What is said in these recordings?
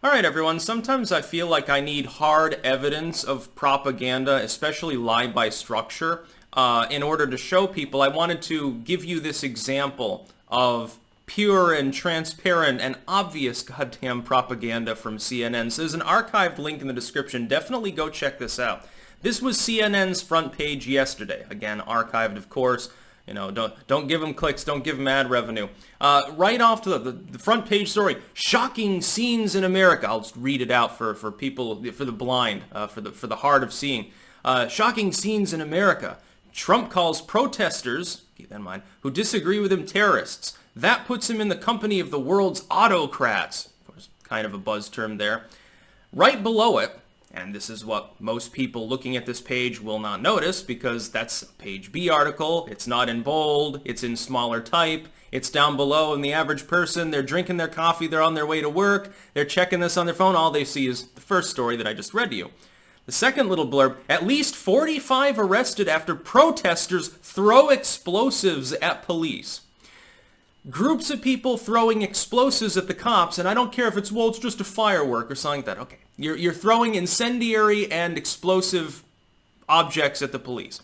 All right, everyone. Sometimes I feel like I need hard evidence of propaganda, especially lie by structure, in order to show people. I wanted to give you this example of pure and transparent and obvious goddamn propaganda from CNN. So there's an archived link in the description. Definitely go check this out. This was CNN's front page yesterday. Again, archived, of course. You know, don't give them clicks, don't give them ad revenue. Right off to the front page story, shocking scenes in America. I'll just read it out for people, for the blind, for the hard of seeing. Shocking scenes in America. Trump calls protesters, keep that in mind, who disagree with him terrorists. That puts him in the company of the world's autocrats. Of course, kind of a buzz term there. Right below it, and this is what most people looking at this page will not notice because that's a page B article. It's not in bold. It's in smaller type. It's down below, and the average person, they're drinking their coffee. They're on their way to work. They're checking this on their phone. All they see is the first story that I just read to you. The second little blurb, at least 45 arrested after protesters throw explosives at police. Groups of people throwing explosives at the cops, and I don't care if it's just a firework or something like that. Okay, you're throwing incendiary and explosive objects at the police.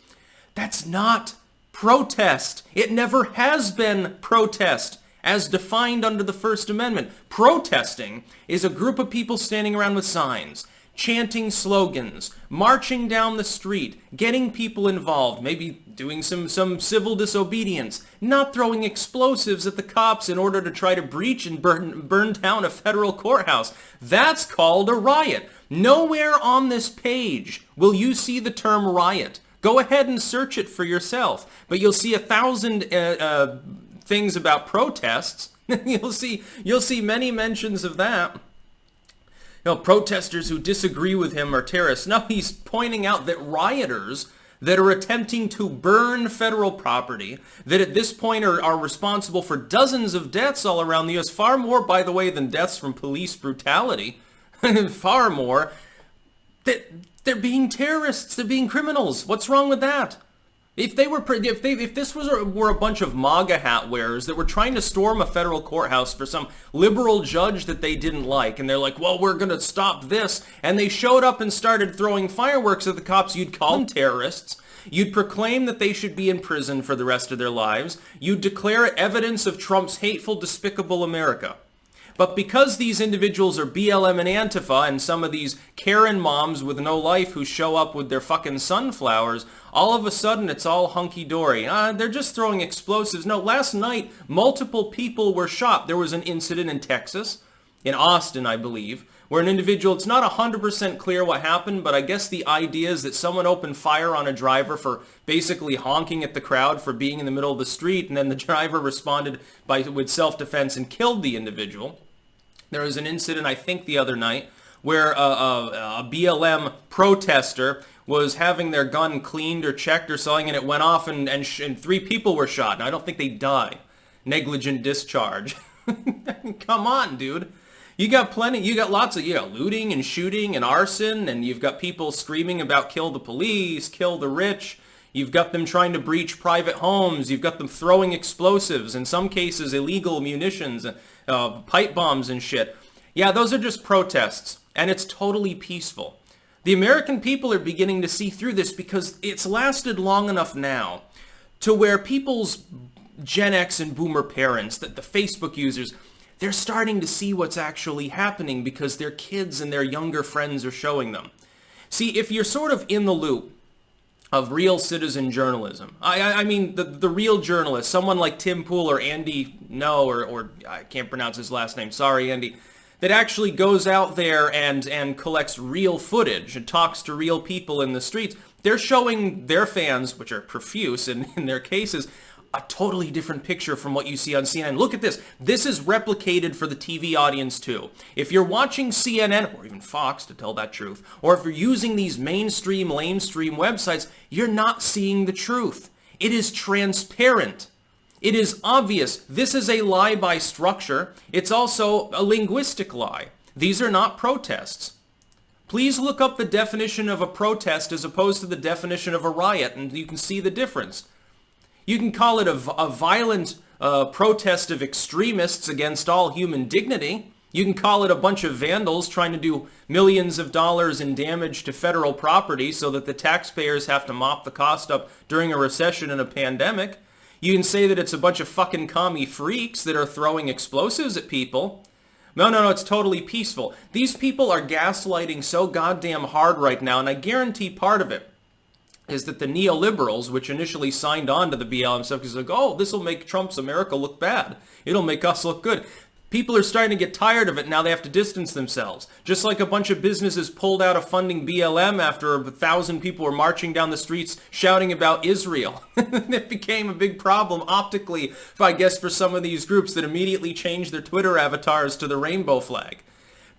That's not protest. It never has been protest as defined under the First Amendment. Protesting is a group of people standing around with signs, chanting slogans, marching down the street, getting people involved, maybe doing some civil disobedience, not throwing explosives at the cops in order to try to breach and burn down a federal courthouse. That's called a riot. Nowhere on this page will you see the term riot. Go ahead and search it for yourself, but you'll see 1,000 things about protests. You'll see many mentions of that. Protesters who disagree with him are terrorists. No, he's pointing out that rioters that are attempting to burn federal property, that at this point are responsible for dozens of deaths all around the U.S., far more, by the way, than deaths from police brutality, far more, that they're being terrorists, they're being criminals. What's wrong with that? If this were a bunch of MAGA hat wearers that were trying to storm a federal courthouse for some liberal judge that they didn't like, and they're like, well, we're going to stop this, and they showed up and started throwing fireworks at the cops, you'd call them terrorists. You'd proclaim that they should be in prison for the rest of their lives. You'd declare evidence of Trump's hateful, despicable America. But because these individuals are BLM and Antifa and some of these Karen moms with no life who show up with their fucking sunflowers, all of a sudden it's all hunky-dory. They're just throwing explosives. No, last night multiple people were shot. There was an incident in Texas, in Austin, I believe, where an individual, it's not 100% clear what happened, but I guess the idea is that someone opened fire on a driver for basically honking at the crowd for being in the middle of the street, and then the driver responded with self-defense and killed the individual. There was an incident, I think, the other night where a BLM protester was having their gun cleaned or checked or something, and it went off, and 3 people were shot. And I don't think they died. Negligent discharge. Come on, dude. You got lots of, looting and shooting and arson, and you've got people screaming about kill the police, kill the rich. You've got them trying to breach private homes. You've got them throwing explosives, in some cases illegal munitions, pipe bombs and shit. Yeah, those are just protests, and it's totally peaceful. The American people are beginning to see through this because it's lasted long enough now to where people's Gen X and Boomer parents, the Facebook users, they're starting to see what's actually happening because their kids and their younger friends are showing them. See, if you're sort of in the loop of real citizen journalism. I mean, the real journalist, someone like Tim Pool or Andy, or I can't pronounce his last name, sorry, Andy, that actually goes out there and collects real footage and talks to real people in the streets. They're showing their fans, which are profuse in their cases, a totally different picture from what you see on CNN. Look at this. This is replicated for the TV audience too. If you're watching CNN, or even Fox to tell that truth, or if you're using these mainstream, lamestream websites, you're not seeing the truth. It is transparent. It is obvious. This is a lie by structure. It's also a linguistic lie. These are not protests. Please look up the definition of a protest as opposed to the definition of a riot, and you can see the difference. You can call it a violent protest of extremists against all human dignity. You can call it a bunch of vandals trying to do millions of dollars in damage to federal property so that the taxpayers have to mop the cost up during a recession and a pandemic. You can say that it's a bunch of fucking commie freaks that are throwing explosives at people. No, it's totally peaceful. These people are gaslighting so goddamn hard right now, and I guarantee part of it is that the neoliberals, which initially signed on to the BLM stuff, because like, oh, this will make Trump's America look bad. It'll make us look good. People are starting to get tired of it. Now they have to distance themselves. Just like a bunch of businesses pulled out of funding BLM after 1,000 people were marching down the streets shouting about Israel. It became a big problem optically, I guess, for some of these groups that immediately changed their Twitter avatars to the rainbow flag.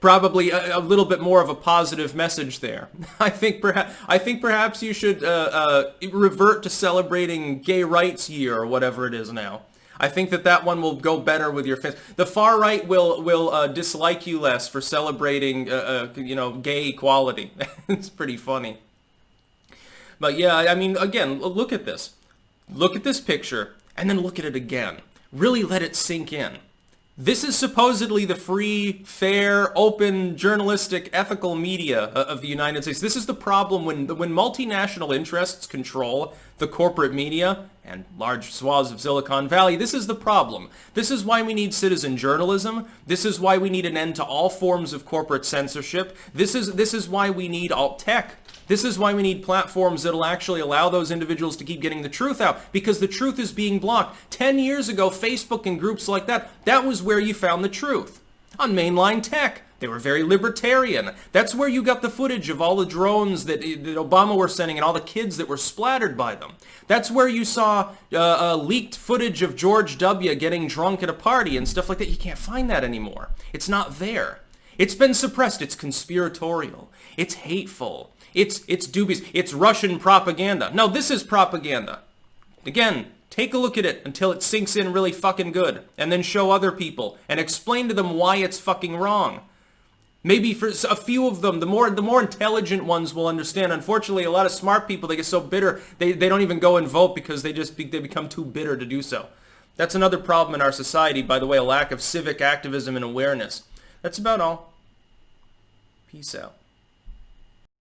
Probably a little bit more of a positive message there. I think perhaps you should revert to celebrating Gay Rights Year or whatever it is now. I think that one will go better with your fans. The far right will dislike you less for celebrating gay equality. It's pretty funny. But yeah, I mean, again, look at this. Look at this picture, and then look at it again. Really let it sink in. This is supposedly the free, fair, open, journalistic, ethical media of the United States. This is the problem when multinational interests control the corporate media and large swaths of Silicon Valley. This is the problem. This is why we need citizen journalism. This is why we need an end to all forms of corporate censorship. This is why we need alt tech. This is why we need platforms that'll actually allow those individuals to keep getting the truth out, because the truth is being blocked. 10 years ago, Facebook and groups like that was where you found the truth. On mainline tech, they were very libertarian. That's where you got the footage of all the drones that Obama were sending and all the kids that were splattered by them. That's where you saw leaked footage of George W. getting drunk at a party and stuff like that. You can't find that anymore. It's not there. It's been suppressed. It's conspiratorial. It's hateful. It's dubious. It's Russian propaganda. No, this is propaganda. Again, take a look at it until it sinks in really fucking good, and then show other people and explain to them why it's fucking wrong. Maybe for a few of them, the more intelligent ones will understand. Unfortunately, a lot of smart people, they get so bitter, they don't even go and vote because they become too bitter to do so. That's another problem in our society, by the way, a lack of civic activism and awareness. That's about all. Peace out.